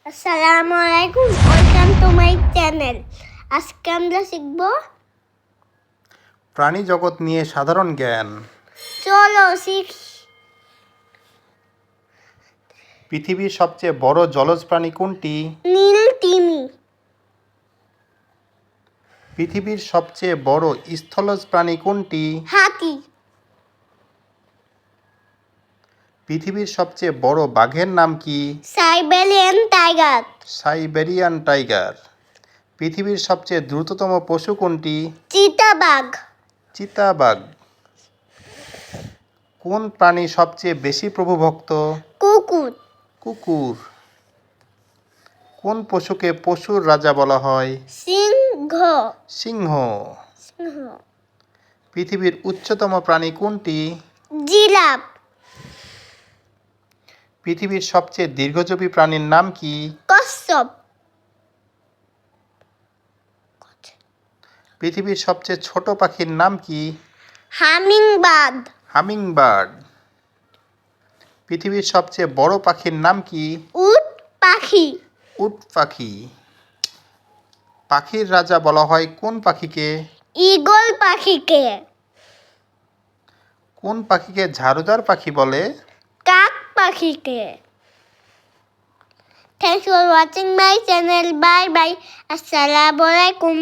আসসালামু আলাইকুম, welcome to my channel. আজকে আমরা শিখব প্রাণী জগৎ নিয়ে সাধারণ জ্ঞান। চলো শিখি। পৃথিবীর সবচেয়ে বড় জলজ প্রাণী কোনটি? নীল তিমি। পৃথিবীর সবচেয়ে বড় স্থলজ প্রাণী কোনটি? হাতি। পৃথিবীর সবচেয়ে বড় বাঘের নাম কি? Siberian tiger. Siberian tiger. পৃথিবীর সবচেয়ে দ্রুততম পশু কোনটি? চিতাবাঘ। চিতাবাঘ। কোন প্রাণী সবচেয়ে বেশি প্রভুভক্ত? কুকুর। কুকুর। কোন পশুকে পশুর রাজা বলা হয়? সিংহ। সিংহ। সিংহ। পৃথিবীর উচ্চতম প্রাণী কোনটি? জিরাফ। পৃথিবীর সবচেয়ে দীর্ঘজীবী প্রাণীর নাম কি? কচ্ছপ। পৃথিবীর সবচেয়ে ছোট পাখির নাম কি? হামিংবার্ড। হামিংবার্ড। পৃথিবীর সবচেয়ে বড় পাখির নাম কি? উট পাখি। উট পাখি। পাখির রাজা বলা হয় কোন পাখিকে? ঈগল পাখিকে। কোন পাখিকে ঝাড়ুদার পাখি বলে? কাক পাখিকে। Thanks for watching my channel. Bye bye. Assalamualaikum.